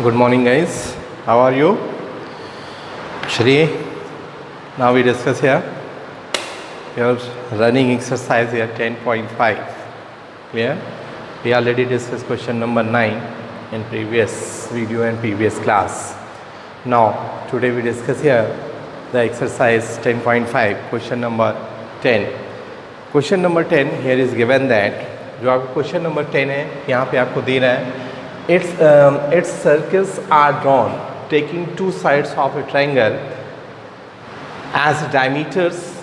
Good morning, guys. How are you? Shri, now we discuss here your running exercise here 10.5. Clear? We already discussed question number 9 in previous video and previous class. Now, today we discuss here the exercise 10.5, question number 10. Question number 10 here is given that जो आपको question number 10 है यहाँ पे आपको दे रहा है its circles are drawn taking two sides of a triangle as diameters.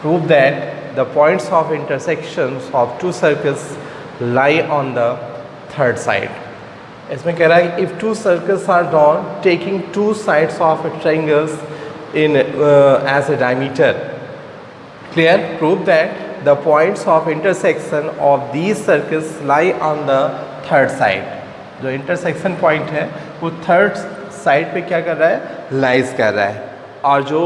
Prove that the points of intersections of two circles lie on the third side. इसमें कह रहा है if two circles are drawn taking two sides of a triangles in as a diameter. Clear? Prove that the points of intersection of these circles lie on the third side. जो intersection point है वो third side पे क्या कर रहा है, lies कर रहा है, और जो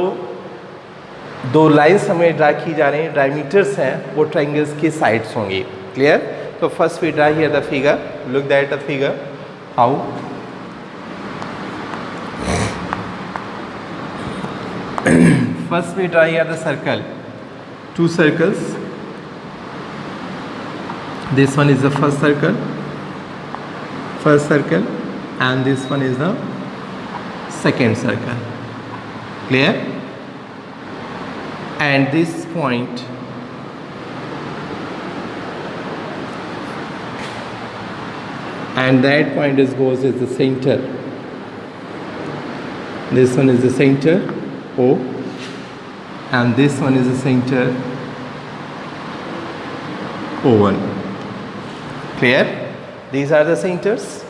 दो लाइंस हमें ड्रा की जा रही हैं डायमीटर्स हैं वो ट्रायंगल्स की साइड्स होंगी. क्लियर? तो first we draw here the figure. Look that the figure how first we draw here the circle, two circles. This one is the first circle, and this one is the second circle. Clear? And this point and that point goes as the center. This one is the center O, and this one is the center O1. Clear? These are the centers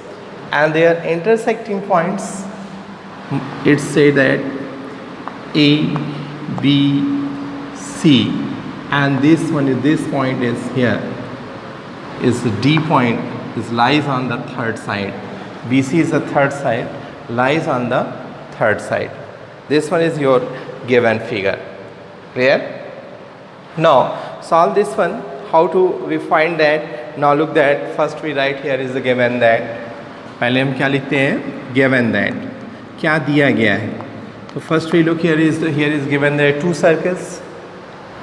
and their intersecting points. It say that A, B, C, and this point is here. Is the D point is lies on the third side. BC is the third side, lies on the third side. This one is your given figure. Clear? Now solve this one. How to we find that? Now look that first we write here is the given that. पहले हम क्या लिखते हैं? Given that. क्या दिया गया है? तो first we look here is given there two circles.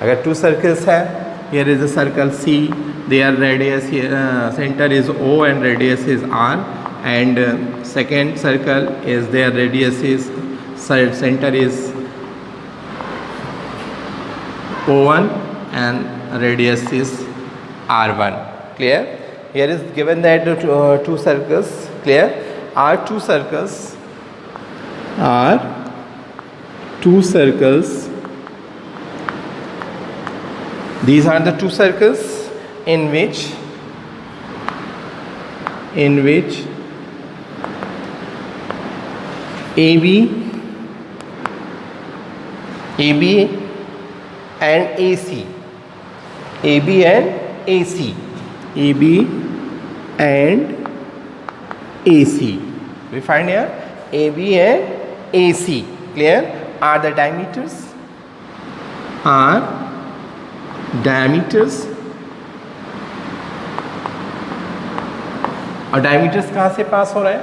अगर two circles है, here is the circle C. Their radius here center is O and radius is R, and second circle is their radius is center is O1 and radius is R1. Clear? Here is given that two circles. Clear? Are two circles. These are the two circles in which AB and AC. AB and AC. We find here AB and AC. Clear? Are the diameters. और diameters कहाँ से पास हो रहा है?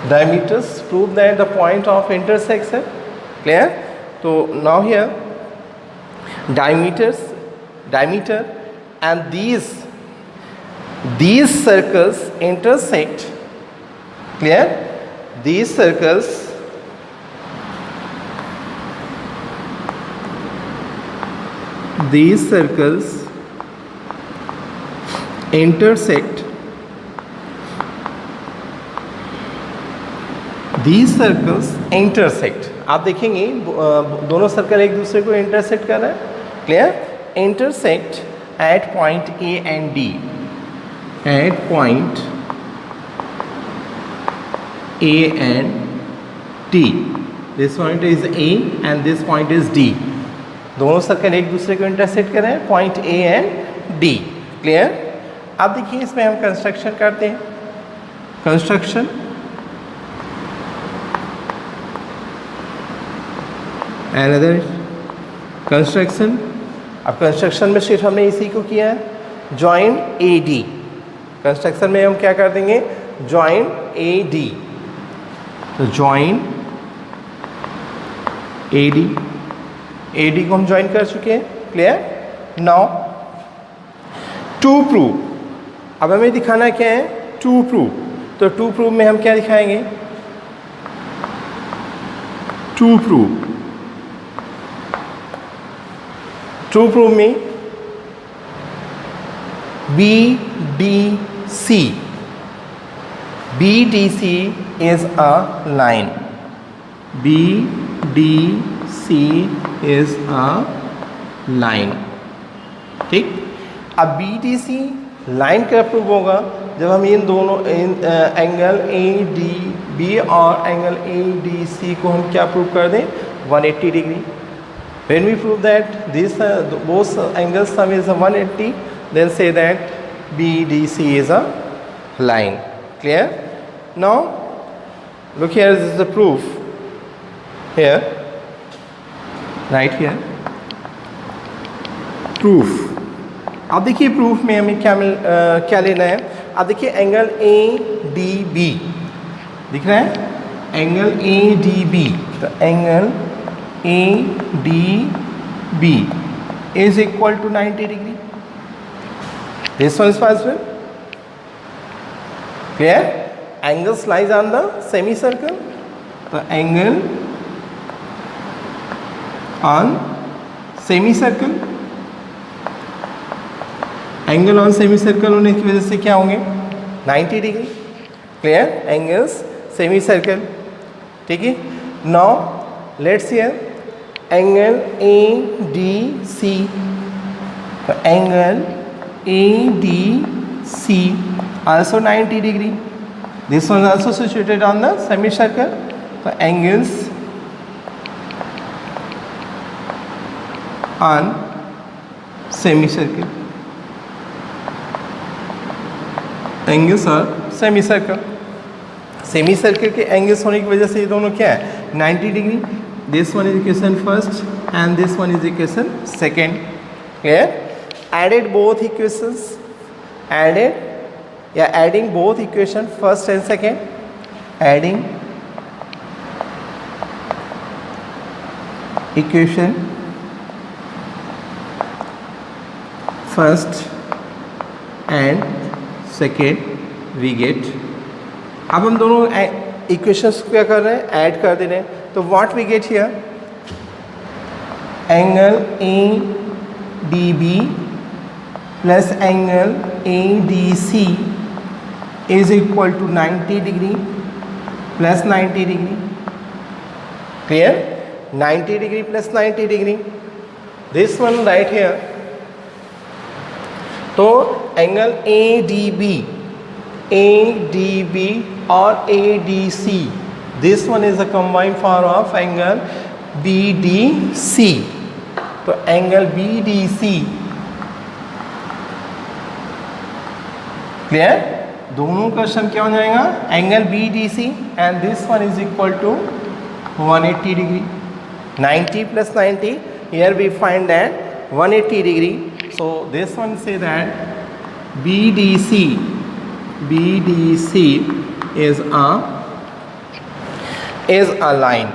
Diameters prove that the point of intersection. Clear? So now here diameter and these circles intersect. Clear? These circles intersect. These circles intersect. आप देखेंगे दोनों circle एक दूसरे को इंटरसेक्ट कर रहे हैं. Clear? Intersect at point A and D. At point A and D. This point is A and this point is D. दोनों सर्कल एक दूसरे को इंटरसेक्ट कर रहे हैं point A and D. Clear? अब देखिए इसमें हम कंस्ट्रक्शन करते हैं. Construction another construction. अब कंस्ट्रक्शन में सिर्फ हमने इसी को किया है, जॉइन AD. कंस्ट्रक्शन में हम क्या कर देंगे, जॉइन ए डी, तो join A D, A D को हम ज्वाइन कर चुके हैं, क्लियर। नाउ टू प्रूव, अब हमें दिखाना क्या है, टू प्रूव, तो टू प्रूव में हम क्या दिखाएंगे, टू प्रूव, टू प्रूव में B D C, B D C is a line, B D C is a line, ठीक। अब बी डी सी लाइन कब प्रूव होगा, जब हम इन दोनों एंगल ए डी बी और एंगल ए डी सी को हम क्या प्रूव कर दें, 180 degree. When we prove that these both angles sum is 180, then say that BDC is a line. Clear? Now look here, this is the proof here, right here, proof। अब देखिए proof में हमें क्या लेना है, अब देखिए एंगल ए डी बी दिख रहा है, एंगल ए डी बी, तो angle A D B is equal to 90 degree, this one is possible, clear. Angles lies on the semi circle, तो angle on semi circle, angle on semi circle होने की वजह से क्या होंगे, 90 degree, clear, angles semi circle, ठीक है। Now let's here angle A D C, तो angle A D C also 90 degree, this one is also situated on the semicircle, so angles on semicircle, angles और semicircle, semicircle के angles होने की वजह से ये दोनों क्या है, 90 degree. This one is equation first and this one is equation second, clear. Added both equations, added या adding both equation first and second, adding equation first and second we get. अब हम दोनों इक्वेशंस क्या कर रहे हैं, add कर दे रहे हैं, तो what we get here, angle A D B plus angle A D C is equal to 90 degree plus 90 degree, clear. 90 degree plus 90 degree, this one right here, तो एंगल ए डी बी और A D C, this one is a combined form of angle B D C, तो angle B D C, clear. दोनों का sum क्या हो जाएगा, angle B D C and this one is equal to 180 degree, 90 plus 90, here we find that 180 degree, so this one say that BDC is a line,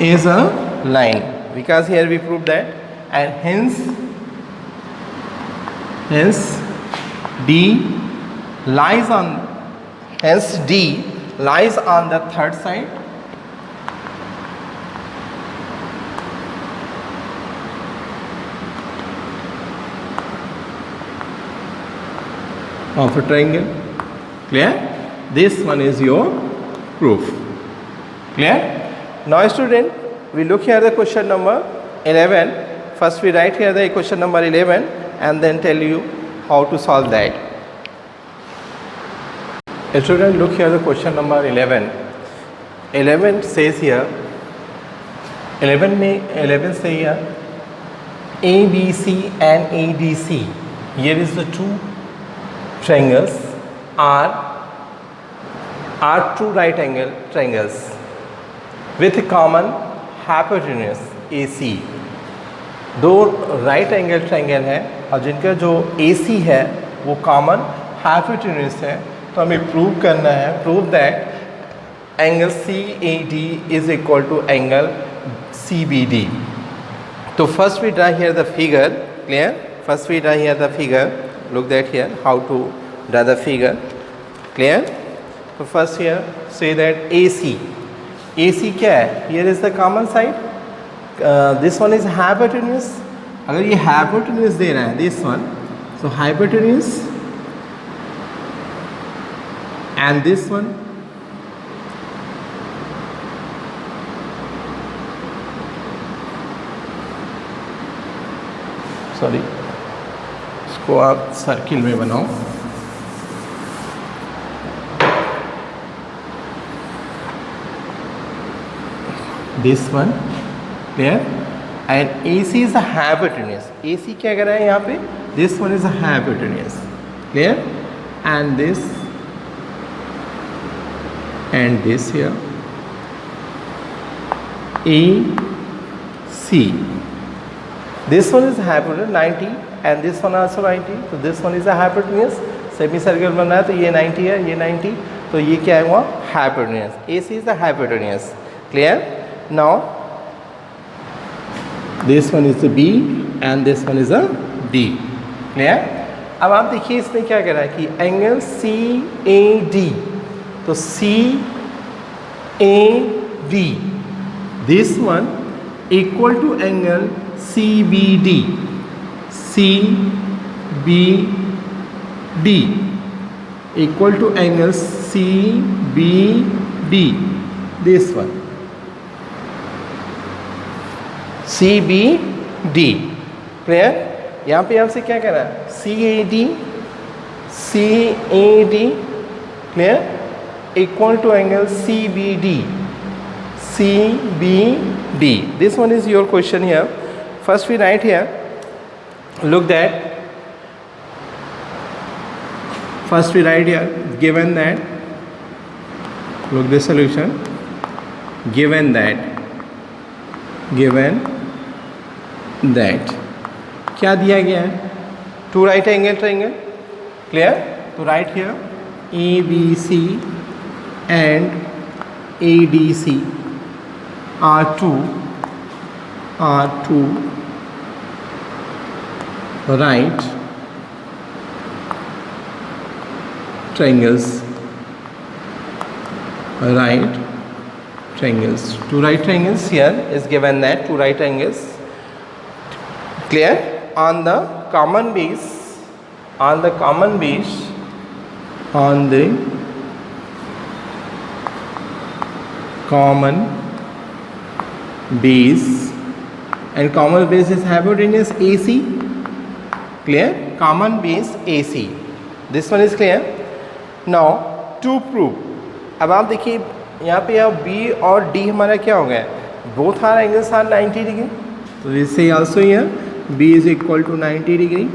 is a line, because here we prove that, and hence D lies on the third side of a triangle, clear. This one is your proof, clear. Now student, we look here the question number 11. First we write here the question number 11 and then tell you how to solve that. Student, look here the question number 11. 11 says here, 11 say here, ABC and ADC, here is the two triangles are two right angle triangles with a common hypotenuse AC. दो right angle triangle है और जिनका जो AC है वो common hypotenuse है, तो हमें प्रूव करना है, prove that angle CAD is equal to angle CBD. तो first we draw here the figure, clear? First we draw here the figure, look that here how to draw the figure, clear? So first here say that AC क्या है? Here is the common side, this one is hypotenuse. अगर ये hypotenuse दे रहा है this one, so hypotenuse and this one, sorry इसको आप circle में बनाओ, this one, clear? And AC is a hypotenuse. AC क्या कर रहा है यहाँ पे? This one is a hypotenuse, clear? And this and this here AC. This one is hypotenuse 90 and this one also 90. तो this one is a hypotenuse. Semi circle बन रहा है तो ये 90 है, ये 90, तो ये क्या है हुआ? Hypotenuse. AC is the hypotenuse. Clear? Now this one is a B and this one is a D. Clear? अब आप देखिए इसमें क्या कह रहा है कि एंगल CAD, तो CAD this one equal to angle CBD equal to angle CBD, this one CBD. Clear? यहाँ पे आपसे क्या कह रहा है? CAD clear, equal to angle CBD. This one is your question here. First we write here, look that, first we write here, given that, look the solution, given that क्या दिया गया है? Two right angle triangle, clear? तो right here ABC and ADC are two right triangles. Two right triangles here is given that two right angles, clear? On the common base, and common base is hypotenuse AC, clear? Common base AC, this one is clear. Now to prove, अब आप देखिए यहाँ पे अब B और D हमारा क्या हो गया? Both are angles are 90 degree, तो इससे also here B is equal to 90 degree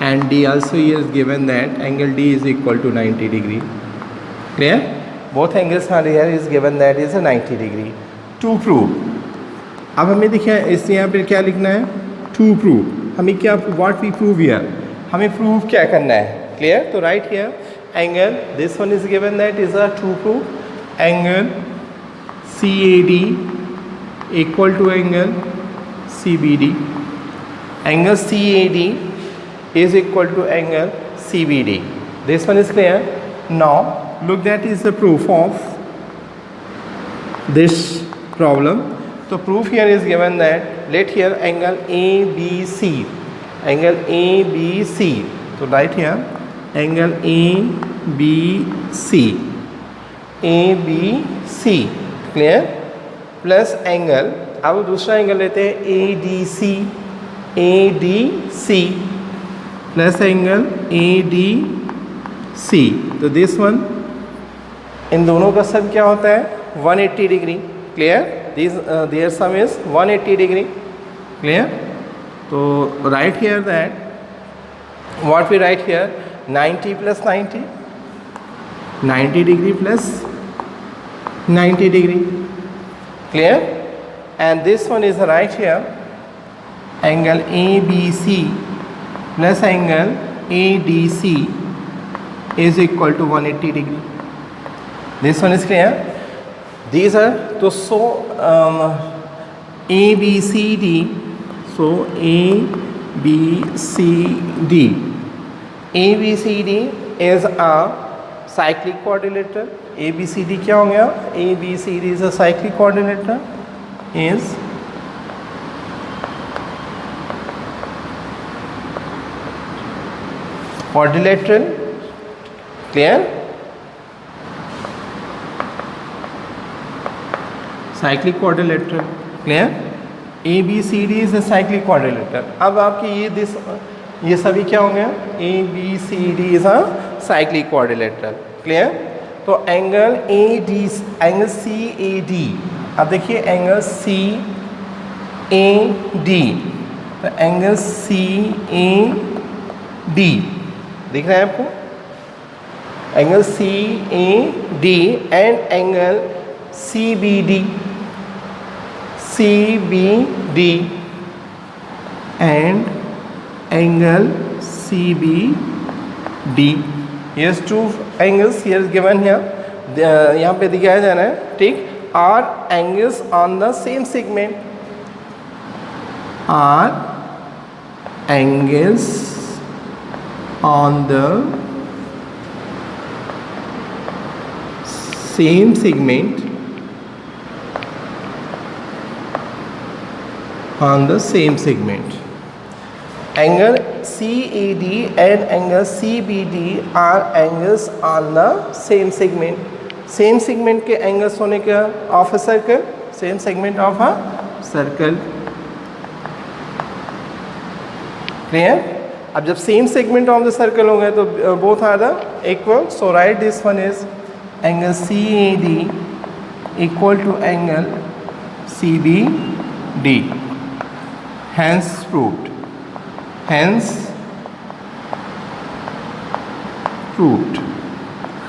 and D also here is given that angle D is equal to 90 degree, clear? Both angles are here is given that is a 90 degree. To prove, अब हमें देखिए इससे यहाँ पर क्या लिखना है? To prove, हमें क्या, what we prove here, हमें प्रूव क्या करना है? क्लियर? तो right here angle, this one is given that is a to prove angle CAD equal to angle CBD. Angle CAD is equal to angle CBD. This one is clear. Now look, that is the proof of this problem. So proof here is given that, let here angle ABC, so right here angle ABC, clear? Plus angle, अब दूसरा angle लेते हैं ADC plus angle ADC, तो this one, इन दोनों का sum क्या होता है? 180 degree, clear? There sum is 180 degree, clear? तो right here that, what we write here, 90 plus 90, 90 degree plus 90 degree, clear? and this one is right here, angle ABC plus angle ADC is equal to 180 degree. This one is clear. These are so ABCD, so ABCD is a cyclic quadrilateral. ABCD क्या हो गया? ABCD is a cyclic quadrilateral, is quadrilateral. Clear? Cyclic quadrilateral. Clear? ABCD is a cyclic quadrilateral. अब आपकी ये सभी क्या हो गया? ABCD is a cyclic quadrilateral. Clear? तो एंगल CAD, अब देखिए एंगल CAD, तो एंगल CAD दिख रहा है आपको? Angle CAD and angle CBD and angle CBD. Here's two angles here is given here. यहाँ पे दिखाया जा रहा है, ठीक, are angles on the same segment. Are angles on the same segment. On the same segment. Angle CAD and angle CBD are angles on the same segment. Same segment के angles होने का of a circle, same segment of a circle. Clear? अब जब same segment of the circle हो गए तो both are the equal. So write this one is angle CAD equal to angle CBD. Hence proved.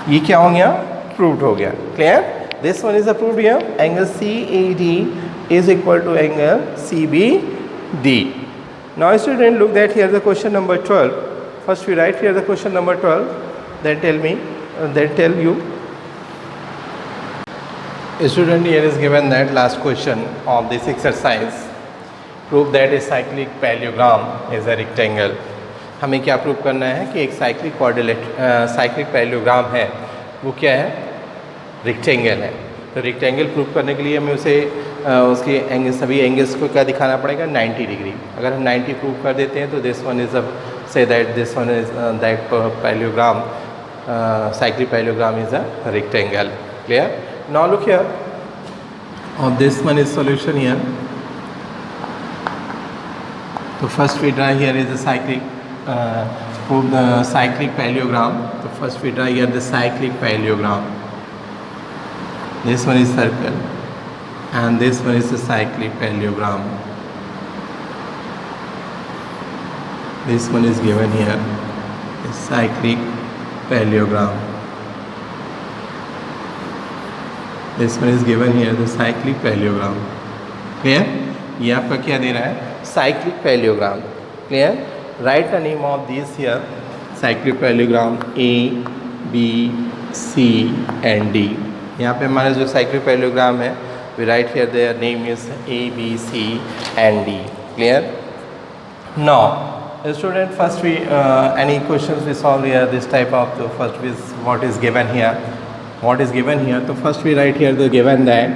ये क्या हो गया? Proved हो गया. Clear? This one is approved here. Angle CAD is equal to angle CBD. Now student, look that here the question number 12. First we write here the question number 12. Then tell you. Student, here is given that last question of this exercise. Prove that a cyclic parallelogram is a rectangle. हमें क्या prove करना है कि एक cyclic parallelogram है वो क्या है? रेक्टेंगल है. तो रेक्टेंगल प्रूव करने के लिए हमें उसके एंगल, सभी एंगल्स को क्या दिखाना पड़ेगा? 90 डिग्री. अगर हम 90 प्रूव कर देते हैं तो दिस वन इज से this one is that parallelogram, cyclic parallelogram is a rectangle. Clear? Now look here of this one is solution here. So first we draw here is the cyclic parallelogram. So first we draw here the cyclic parallelogram. This one is circle and this one is the cyclic parallelogram. This one is given here, the cyclic parallelogram. This one is given here, the cyclic parallelogram. Clear? ये आपका क्या दे रहा है? Cyclic parallelogram. Clear? Write the name of these here. Cyclic parallelogram A, B, C and D. यहाँ पे हमारा जो cyclic parallelogram है, we write here their name is A, B, C and D. Clear? Now, student, first we any questions we solve here this type of. The first is what is given here. What is given here? So first we write here the given that.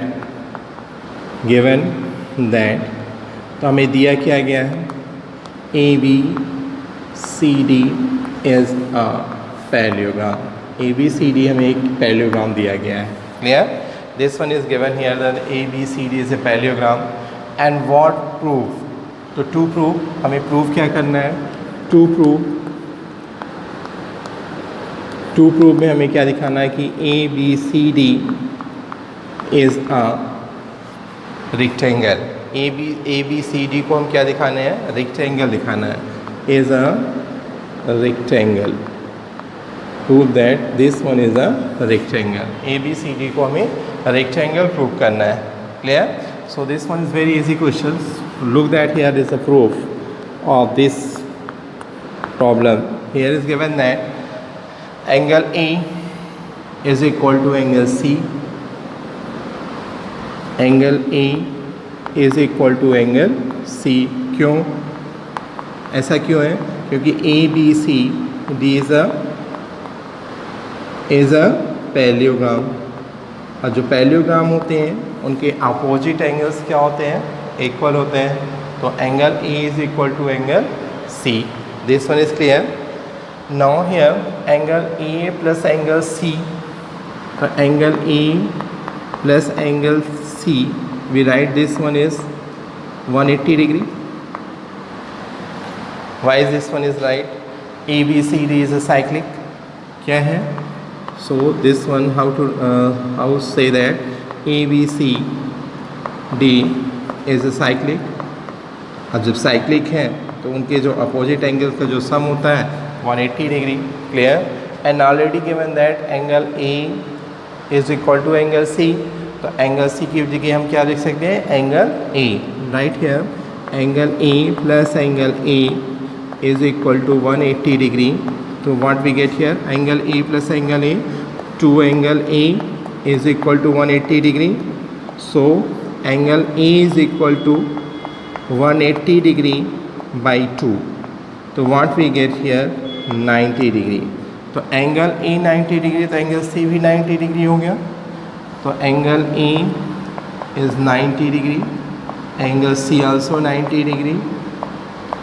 तो हमें दिया क्या गया है? ABCD is a parallelogram. ABCD हमें एक parallelogram दिया गया है. Clear? This one is given here that ABCD is a parallelogram. And what proof? तो to prove हमें proof क्या करना है? To prove में हमें क्या दिखाना है कि ABCD is a rectangle. ABCD को हम क्या दिखाने हैं? रेक्टेंगल दिखाना है. Is a rectangle. Prove that this one is a rectangle. ABCD को हमें रेक्टेंगल प्रूव करना है. Clear? So this one is very easy questions. Look that here is a proof of this problem. Here is given that angle A is equal to angle C. Angle A is equal to angle C. क्यों ऐसा क्यों है? क्योंकि A B C D is a parallelogram, और जो parallelogram होते हैं उनके अपोजिट एंगल्स क्या होते हैं? इक्वल होते हैं. तो angle A is equal to angle C. This one is clear. Now here angle A plus angle C. So angle A plus angle C, we write this one is 180 degree. Why is this one is right? ABCD is a cyclic. क्या है? So this one how to say that ABCD is a cyclic. अब जब cyclic है तो उनके जो opposite angles का जो sum होता है 180 degree. Clear? And already given that angle A is equal to angle C. तो एंगल C की जगह हम क्या लिख सकते हैं? Angle A. Right here angle A plus angle A is equal to 180 degree. तो what we get here? Angle A plus angle A, 2 angle A is equal to 180 degree. So angle A is equal to 180 degree by 2. तो what we get here? 90 degree. तो angle A 90 degree, तो angle C भी 90 degree हो गया. तो angle A is 90 degree, angle C also 90 degree.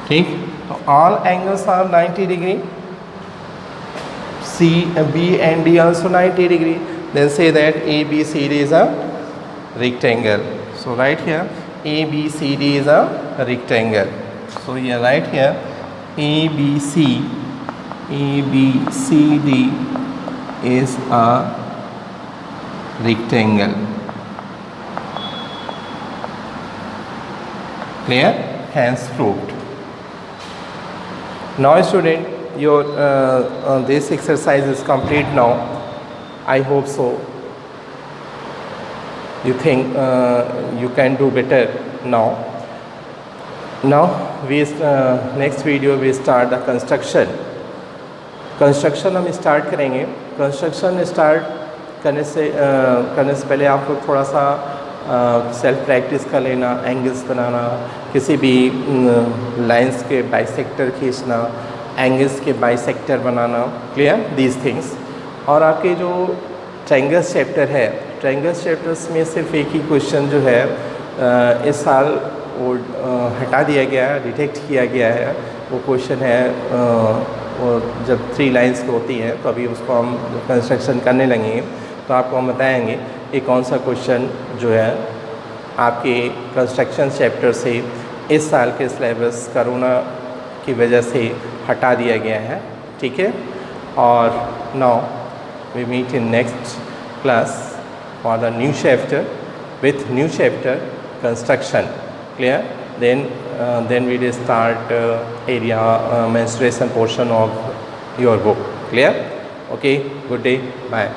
ठीक, तो all angles are 90 degree. C, B and D also 90 degree. Then say that ABCD is a rectangle. So right here ABCD is a rectangle. So here right here ABCD is a rectangle. Clear? Hence proved. Now student, your this exercise is complete now. I hope so. You think you can do better now. Now we next video we start the construction. Construction हम start करेंगे. Construction start करने से पहले आप लोग थोड़ा सा self practice कर लेना. एंगल्स बनाना, किसी भी लाइंस के बाइसेक्टर खींचना, एंगल्स के bisector banana. Clear these things. और आपके जो ट्रायंगल्स चैप्टर है, ट्रायंगल्स चैप्टर्स में सिर्फ एक ही क्वेश्चन जो है इस साल वो हटा दिया गया है, डिटेक्ट किया गया है. वो क्वेश्चन है वो जब 3 लाइंस की होती हैं तो अभी उसको हम कंस्ट्रक्शन करने लगेंगे तो आपको हम बताएंगे कि कौन सा क्वेश्चन जो है आपके कंस्ट्रक्शन चैप्टर से इस साल के सिलेबस कोरोना की वजह से हटा दिया गया है. ठीक है. और now we meet in next class for the new chapter with new chapter construction. Clear? Then we will start area mensuration portion of your book. Clear? Okay. Good day. Bye.